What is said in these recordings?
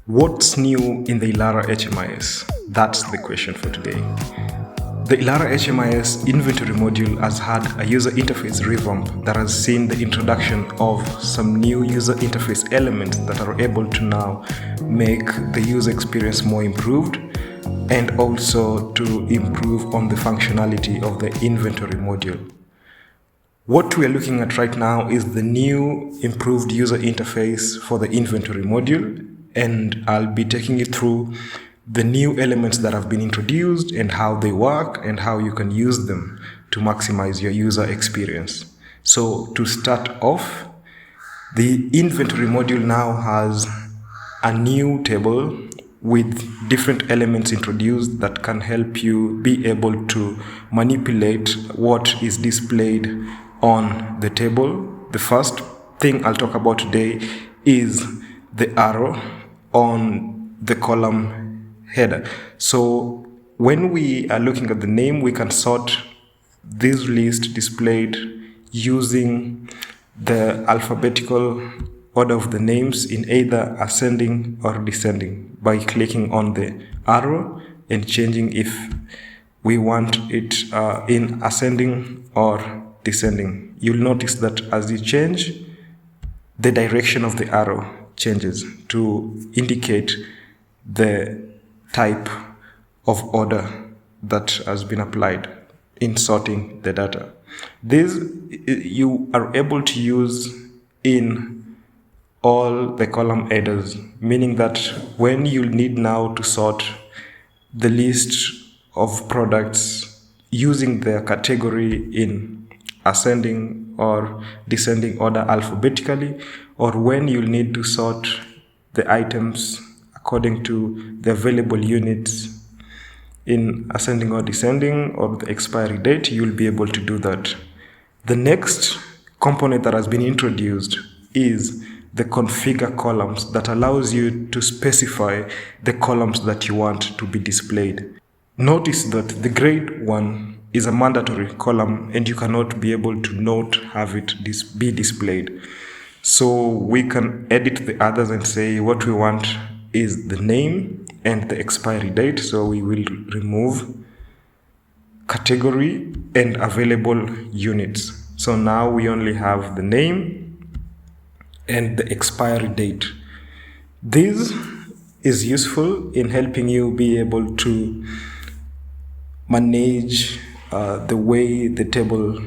What's new in the Ilara HMIS? That's the question for today. The Ilara HMIS inventory module has had a user interface revamp that has seen the introduction of some new user interface elements that are able to now make the user experience more improved and also to improve on the functionality of the inventory module. What we are looking at right now is the new improved user interface for the inventory module, and I'll be taking you through the new elements that have been introduced and how they work and how you can use them to maximize your user experience. So to start off, the inventory module now has a new table with different elements introduced that can help you be able to manipulate what is displayed on the table. The first thing I'll talk about today is the arrow on the column header. So when we are looking at the name, we can sort this list displayed using the alphabetical order of the names in either ascending or descending by clicking on the arrow and changing if we want it in ascending or descending. You'll notice that as you change, the direction of the arrow changes to indicate the type of order that has been applied in sorting the data. This you are able to use in all the column headers, meaning that when you need now to sort the list of products using their category in ascending or descending order alphabetically, or when you need to sort the items according to the available units in ascending or descending or the expiry date, you'll be able to do that. The next component that has been introduced is the configure columns that allows you to specify the columns that you want to be displayed. Notice that the grade 1 is a mandatory column and you cannot be able to not have it be displayed. So we can edit the others and say what we want is the name and the expiry date. So we will remove category and available units. So now we only have the name and the expiry date. This is useful in helping you be able to manage the way the table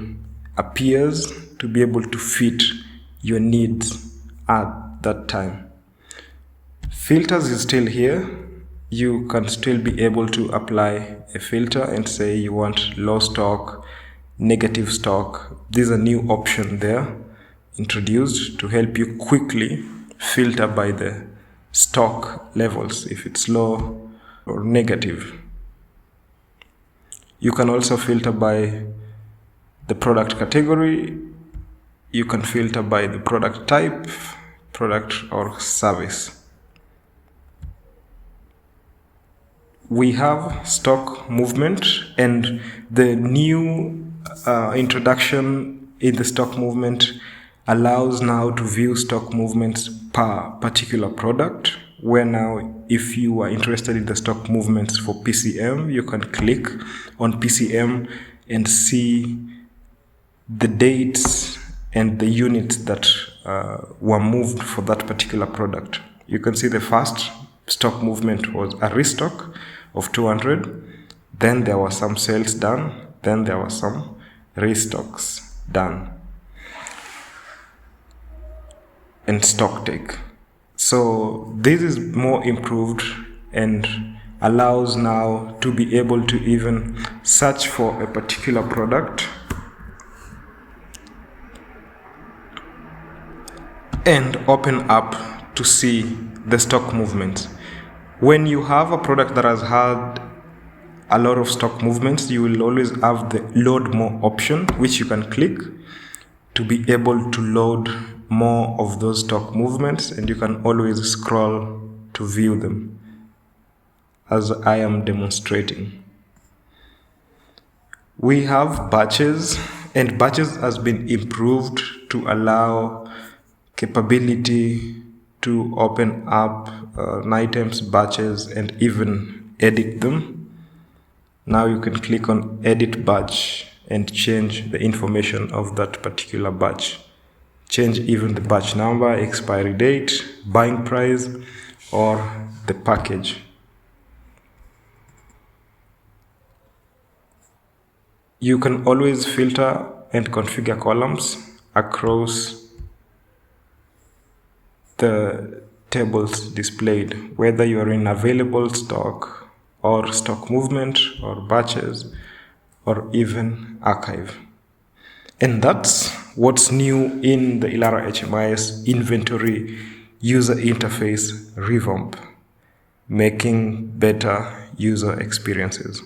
appears to be able to fit your needs at that time. Filters is still here. You can still be able to apply a filter and say you want low stock, negative stock. There's a new option there introduced to help you quickly filter by the stock levels, if it's low or negative. You can also filter by the product category. You can filter by the product type, product or service. We have stock movement, and the new introduction in the stock movement allows now to view stock movements per particular product, where now if you are interested in the stock movements for PCM, you can click on PCM and see the dates and the units that were moved for that particular product. You can see the first stock movement was a restock of 200, then there were some sales done, then there were some restocks done, and stock take. So this is more improved and allows now to be able to even search for a particular product and open up to see the stock movements. When you have a product that has had a lot of stock movements, you will always have the load more option, which you can click to be able to load more of those stock movements, and you can always scroll to view them as I am demonstrating. We have batches, and batches has been improved to allow capability to open up items, batches, and even edit them. Now you can click on edit batch and change the information of that particular batch. Change even the batch number, expiry date, buying price, or the package. You can always filter and configure columns across the tables displayed, whether you are in available stock or stock movement or batches or even archive. And that's what's new in the Ilara HMIS inventory user interface revamp, making better user experiences.